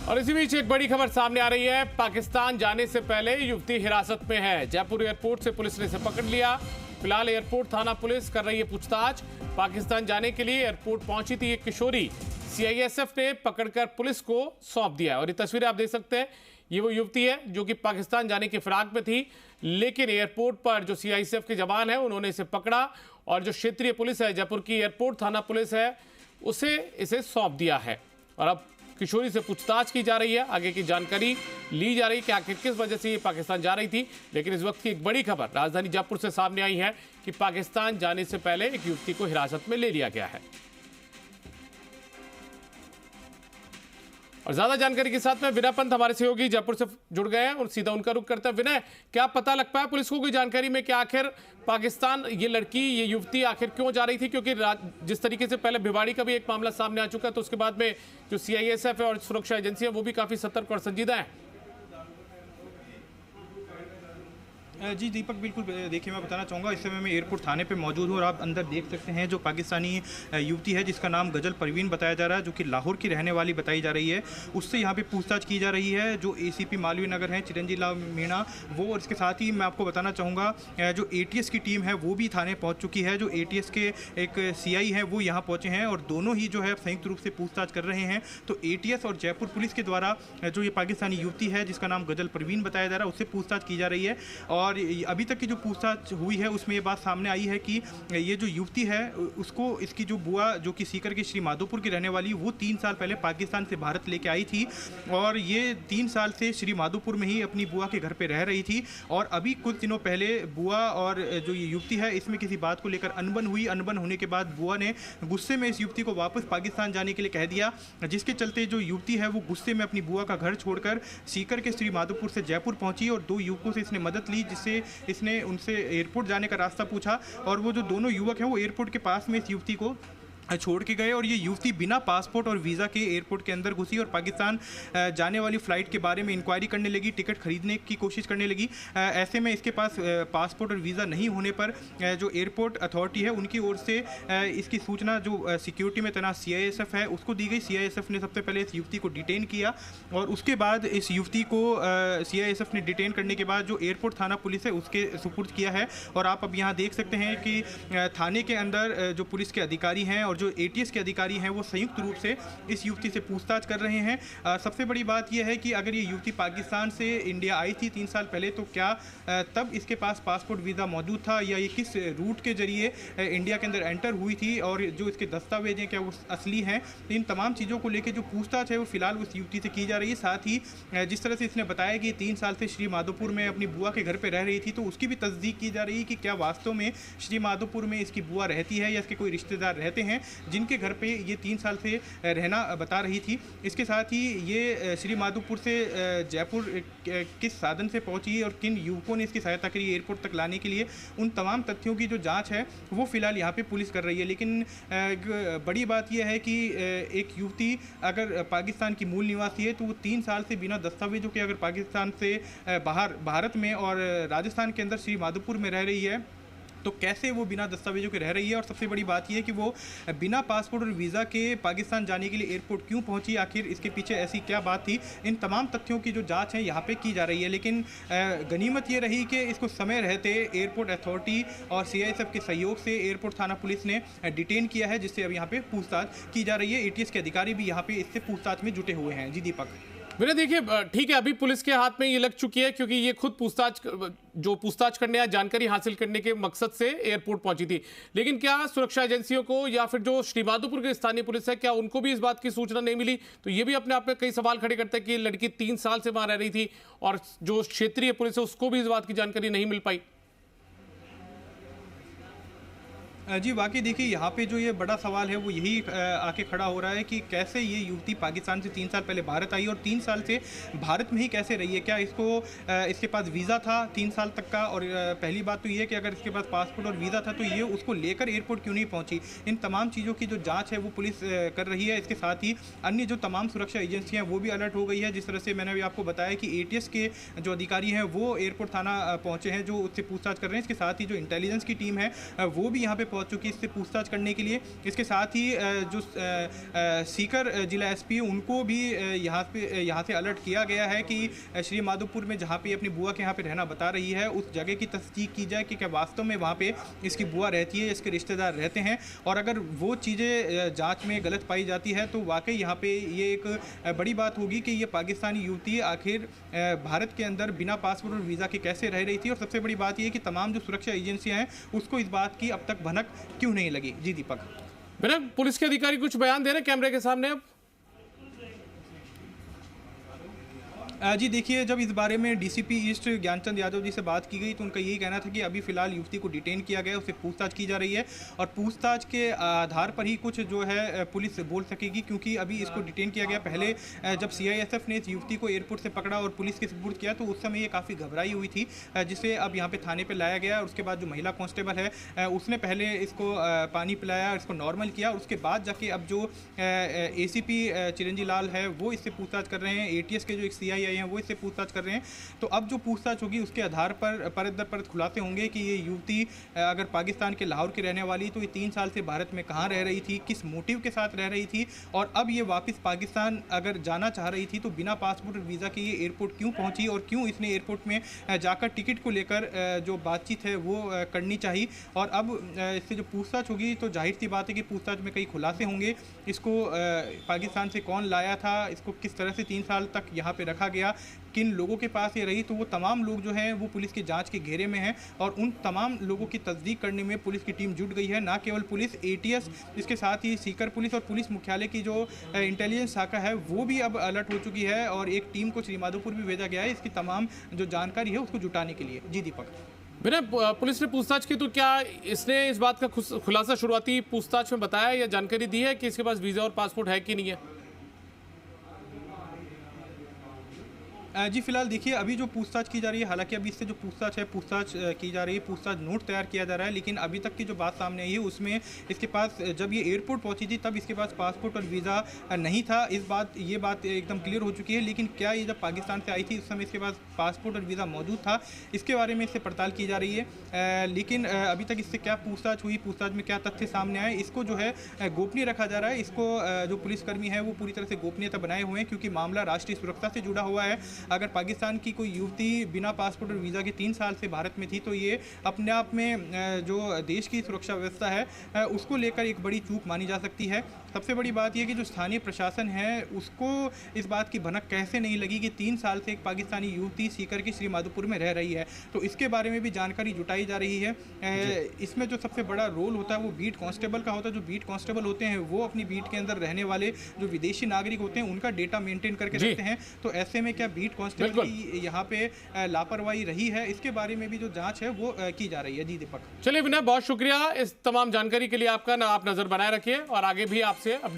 और इसी बीच एक बड़ी खबर सामने आ रही है। पाकिस्तान जाने से पहले युवती हिरासत में है। जयपुर एयरपोर्ट से पुलिस ने इसे पकड़ लिया। फिलहाल एयरपोर्ट थाना पुलिस कर रही है पूछताछ। पाकिस्तान जाने के लिए एयरपोर्ट पहुंची थी एक किशोरी, सीआईएसएफ ने पकड़कर पुलिस को सौंप दिया। और ये तस्वीरें आप देख सकते हैं, ये वो युवती है जो कि पाकिस्तान जाने की फिराक में थी, लेकिन एयरपोर्ट पर जो सीआईएसएफ के जवान हैं उन्होंने इसे पकड़ा और जो क्षेत्रीय पुलिस है, जयपुर की एयरपोर्ट थाना पुलिस है, उसे इसे सौंप दिया है। और अब किशोरी से पूछताछ की जा रही है, आगे की जानकारी ली जा रही है कि आखिर किस वजह से ये पाकिस्तान जा रही थी। लेकिन इस वक्त की एक बड़ी खबर राजधानी जयपुर से सामने आई है कि पाकिस्तान जाने से पहले एक युवती को हिरासत में ले लिया गया है। और ज्यादा जानकारी के साथ में विनय पंत हमारे सहयोगी जयपुर से जुड़ गए हैं और सीधा उनका रुख करते हैं। विनय, क्या पता लग पाया पुलिस को कोई जानकारी में कि आखिर पाकिस्तान ये लड़की, ये युवती आखिर क्यों जा रही थी? क्योंकि जिस तरीके से पहले भिवाड़ी का भी एक मामला सामने आ चुका है, तो उसके बाद में जो सीआईएसएफ है और सुरक्षा एजेंसी है वो भी काफी सतर्क और संजीदा है। जी दीपक, बिल्कुल। देखिए, मैं बताना चाहूँगा, इस समय मैं एयरपोर्ट थाने पे मौजूद हूँ और आप अंदर देख सकते हैं जो पाकिस्तानी युवती है जिसका नाम गजल परवीन बताया जा रहा है, जो कि लाहौर की रहने वाली बताई जा रही है, उससे यहाँ पे पूछताछ की जा रही है। जो एसीपी मालवीय नगर हैं चिरंजीव लाल मीणा, वो, और इसके साथ ही मैं आपको बताना चाहूँगा जो एटीएस की टीम है वो भी थाने पहुँच चुकी है। जो एटीएस के एक सीआई हैं वो यहाँ पहुँचे हैं और दोनों ही जो है संयुक्त रूप से पूछताछ कर रहे हैं। तो एटीएस और जयपुर पुलिस के द्वारा जो ये पाकिस्तानी युवती है जिसका नाम गजल परवीन बताया जा रहा है, उससे पूछताछ की जा रही है। और अभी तक की जो पूछताछ हुई है उसमें ये बात सामने आई है कि ये जो युवती है उसको इसकी जो बुआ, जो कि सीकर के श्री माधोपुर की रहने वाली, वो 3 साल पहले पाकिस्तान से भारत लेके आई थी और ये 3 साल से श्री माधोपुर में ही अपनी बुआ के घर पे रह रही थी। और अभी कुछ दिनों पहले बुआ और जो ये युवती है इसमें किसी बात को लेकर अनबन हुई। अनबन होने के बाद बुआ ने गुस्से में इस युवती को वापस पाकिस्तान जाने के लिए कह दिया, जिसके चलते जो युवती है वो गुस्से में अपनी बुआ का घर छोड़कर सीकर के श्री माधोपुर से जयपुर पहुंची और 2 युवकों से इसने मदद ली, जिससे इसने उनसे एयरपोर्ट जाने का रास्ता पूछा। और वो जो दोनों युवक हैं वो एयरपोर्ट के पास में इस युवती को छोड़ के गए और ये युवती बिना पासपोर्ट और वीज़ा के एयरपोर्ट के अंदर घुसी और पाकिस्तान जाने वाली फ़्लाइट के बारे में इंक्वायरी करने लगी, टिकट खरीदने की कोशिश करने लगी। ऐसे में इसके पास पासपोर्ट और वीज़ा नहीं होने पर जो एयरपोर्ट अथॉरिटी है उनकी ओर से इसकी सूचना जो सिक्योरिटी में तैनात सीआईएसएफ है उसको दी गई। सीआईएसएफ ने सबसे पहले इस युवती को डिटेन किया और उसके बाद इस युवती को सीआईएसएफ ने डिटेन करने के बाद जो एयरपोर्ट थाना पुलिस है उसके सुपुर्द किया है। और आप अब यहाँ देख सकते हैं कि थाने के अंदर जो पुलिस के अधिकारी हैं और जो एटीएस के अधिकारी हैं वो संयुक्त रूप से इस युवती से पूछताछ कर रहे हैं। सबसे बड़ी बात यह है कि अगर ये युवती पाकिस्तान से इंडिया आई थी 3 साल पहले, तो क्या तब इसके पास पासपोर्ट वीज़ा मौजूद था या ये किस रूट के जरिए इंडिया के अंदर एंटर हुई थी और जो इसके दस्तावेज हैं क्या वो असली हैं। इन तमाम चीज़ों को लेकर जो पूछताछ है वो फिलहाल उस युवती से की जा रही है। साथ ही जिस तरह से इसने बताया कि 3 साल से श्री माधोपुर में अपनी बुआ के घर पर रह रही थी, तो उसकी भी तस्दीक की जा रही है कि क्या वास्तव में श्री माधोपुर में इसकी बुआ रहती है या इसके कोई रिश्तेदार रहते हैं जिनके घर पे ये 3 साल से रहना बता रही थी। इसके साथ ही ये श्री माधोपुर से जयपुर किस साधन से पहुंची और किन युवकों ने इसकी सहायता करी एयरपोर्ट तक लाने के लिए, उन तमाम तथ्यों की जो जांच है वो फिलहाल यहाँ पे पुलिस कर रही है। लेकिन बड़ी बात यह है कि एक युवती अगर पाकिस्तान की मूल निवासी है तो वो 3 साल से बिना दस्तावेजों के अगर पाकिस्तान से बाहर भारत में और राजस्थान के अंदर श्री माधोपुर में रह रही है तो कैसे वो बिना दस्तावेजों के रह रही है। और सबसे बड़ी बात यह है कि वो बिना पासपोर्ट और वीज़ा के पाकिस्तान जाने के लिए एयरपोर्ट क्यों पहुंची, आखिर इसके पीछे ऐसी क्या बात थी। इन तमाम तथ्यों की जो जांच है यहाँ पे की जा रही है। लेकिन गनीमत ये रही कि इसको समय रहते एयरपोर्ट अथॉरिटी और सीआईएसएफ के सहयोग से एयरपोर्ट थाना पुलिस ने डिटेन किया है, जिससे अब यहाँ पे पूछताछ की जा रही है। एटीएस के अधिकारी भी यहाँ पे इससे पूछताछ में जुटे हुए हैं। जी दीपक। मेरे देखिए, ठीक है, अभी पुलिस के हाथ में ये लग चुकी है क्योंकि ये खुद पूछताछ करने या जानकारी हासिल करने के मकसद से एयरपोर्ट पहुंची थी। लेकिन क्या सुरक्षा एजेंसियों को या फिर जो श्री माधोपुर की स्थानीय पुलिस है, क्या उनको भी इस बात की सूचना नहीं मिली? तो ये भी अपने आप में कई सवाल खड़े करते हैं कि लड़की 3 साल से वहां रह रही थी और जो क्षेत्रीय पुलिस है उसको भी इस बात की जानकारी नहीं मिल पाई। जी वाकई, देखिए यहाँ पे जो ये बड़ा सवाल है वो यही आके खड़ा हो रहा है कि कैसे ये युवती पाकिस्तान से 3 साल पहले भारत आई और 3 साल से भारत में ही कैसे रही है। क्या इसके पास वीज़ा था 3 साल तक का? और पहली बात तो ये कि अगर इसके पास पासपोर्ट और वीज़ा था तो ये उसको लेकर एयरपोर्ट क्यों नहीं पहुँची। इन तमाम चीज़ों की जो जाँच है वो पुलिस कर रही है। इसके साथ ही अन्य जो तमाम सुरक्षा एजेंसियाँ वो भी अलर्ट हो गई है। जिस तरह से मैंने अभी आपको बताया कि एटीएस के जो अधिकारी हैं वो एयरपोर्ट थाना पहुँचे हैं, जो उससे पूछताछ कर रहे हैं। इसके साथ ही जो इंटेलिजेंस की टीम है वो भी यहाँ पे पहुंच चुकी है इससे पूछताछ करने के लिए। इसके साथ ही जो सीकर जिला एसपी उनको भी यहाँ से अलर्ट किया गया है कि श्री माधोपुर में जहाँ पे अपनी बुआ के यहाँ पे रहना बता रही है उस जगह की तस्दीक की जाए कि क्या वास्तव में वहाँ पे इसकी बुआ रहती है, इसके रिश्तेदार रहते हैं, और अगर वो चीज़ें जांच में गलत पाई जाती है तो वाकई यहाँ पे ये एक बड़ी बात होगी कि ये पाकिस्तानी युवती आखिर भारत के अंदर बिना पासपोर्ट और वीज़ा के कैसे रह रही थी। और सबसे बड़ी बात ये कि तमाम जो सुरक्षा एजेंसियाँ हैं उसको इस बात की अब तक भनक क्यों नहीं लगी। जी दीपक। मेरा पुलिस के अधिकारी कुछ बयान दे रहे कैमरे के सामने अब। जी देखिए, जब इस बारे में डीसीपी ईस्ट ज्ञानचंद यादव जी से बात की गई तो उनका यही कहना था कि अभी फिलहाल युवती को डिटेन किया गया, उससे पूछताछ की जा रही है और पूछताछ के आधार पर ही कुछ जो है पुलिस बोल सकेगी, क्योंकि अभी इसको डिटेन किया गया। पहले जब सीआईएसएफ ने इस युवती को एयरपोर्ट से पकड़ा और पुलिस के सुपुर्द किया तो उस समय ये काफ़ी घबराई हुई थी, जिसे अब यहाँ पर थाने पर लाया गया। और उसके बाद जो महिला कांस्टेबल है उसने पहले इसको पानी पिलाया, इसको नॉर्मल किया, उसके बाद जाके अब जो एसीपी चिरंजी लाल है वो इससे पूछताछ कर रहे हैं, एटीएस के जो एक सीआई हैं वो इससे पूछताछ कर रहे हैं। तो अब जो पूछताछ होगी उसके आधार पर परत दर परत खुलासे होंगे कि ये युवती अगर पाकिस्तान के लाहौर की रहने वाली तो ये 3 साल से भारत में कहाँ रह रही थी, किस मोटिव के साथ रह रही थी, और अब ये वापस पाकिस्तान अगर जाना चाह रही थी तो बिना पासपोर्ट और वीज़ा के ये एयरपोर्ट क्यों पहुंची और क्यों इसने एयरपोर्ट में जाकर टिकट को लेकर जो बातचीत है वो करनी चाहिए। और अब इससे जो पूछताछ होगी तो जाहिर सी बात है कि पूछताछ में कई खुलासे होंगे। इसको पाकिस्तान से कौन लाया था, इसको किस तरह से 3 साल तक यहाँ पे रखा गया, किन लोगों के पास ये रही, तो वो तमाम लोग जो हैं वो पुलिस की जांच के घेरे में हैं और उन तमाम लोगों की तस्दीक करने में पुलिस की टीम जुट गई है। ना केवल पुलिस, एटीएस, इसके साथ ही सीकर पुलिस और पुलिस मुख्यालय की जो इंटेलिजेंस शाखा है वो भी अब अलर्ट हो चुकी है और एक टीम को श्री माधोपुर भी भेजा गया है इसकी तमाम जो जानकारी है उसको जुटाने के लिए। जी दीपक। बिना पुलिस ने पूछताछ की तो क्या इसने इस बात का खुलासा शुरुआती पूछताछ में बताया या जानकारी दी है कि इसके पास वीज़ा और पासपोर्ट है कि नहीं है? जी फिलहाल देखिए, अभी जो पूछताछ की जा रही है, हालांकि अभी इससे जो पूछताछ है पूछताछ की जा रही है, पूछताछ नोट तैयार किया जा रहा है, लेकिन अभी तक की जो बात सामने आई है उसमें इसके पास जब ये एयरपोर्ट पहुंची थी तब इसके पास पासपोर्ट और वीज़ा नहीं था। ये बात एकदम क्लियर हो चुकी है। लेकिन क्या ये जब पाकिस्तान से आई थी उस समय इसके पास पासपोर्ट और वीज़ा मौजूद था, इसके बारे में इससे पड़ताल की जा रही है। लेकिन अभी तक इससे क्या पूछताछ हुई, पूछताछ में क्या तथ्य सामने आए, इसको जो है गोपनीय रखा जा रहा है। इसको जो पुलिसकर्मी है वो पूरी तरह से गोपनीयता बनाए हुए हैं क्योंकि मामला राष्ट्रीय सुरक्षा से जुड़ा हुआ है। अगर पाकिस्तान की कोई युवती बिना पासपोर्ट और वीज़ा के 3 साल से भारत में थी तो ये अपने आप में जो देश की सुरक्षा व्यवस्था है उसको लेकर एक बड़ी चूक मानी जा सकती है। सबसे बड़ी बात यह कि जो स्थानीय प्रशासन है उसको इस बात की भनक कैसे नहीं लगी कि 3 साल से एक पाकिस्तानी युवती सीकर के श्री माधोपुर में रह रही है, तो इसके बारे में भी जानकारी जुटाई जा रही है। इसमें जो सबसे बड़ा रोल होता है वो बीट कांस्टेबल का होता है। जो बीट कांस्टेबल होते हैं वो अपनी बीट के अंदर रहने वाले जो विदेशी नागरिक होते हैं उनका डेटा मेंटेन करके रखते हैं। तो ऐसे में क्या बीट कांस्टेबल की यहाँ पे लापरवाही रही है, इसके बारे में भी जो जांच है वो की जा रही है। जी दीपक। चलिए विनय, बहुत शुक्रिया इस तमाम जानकारी के लिए आपका। आप नजर बनाए रखिए और आगे भी आपसे अपडेट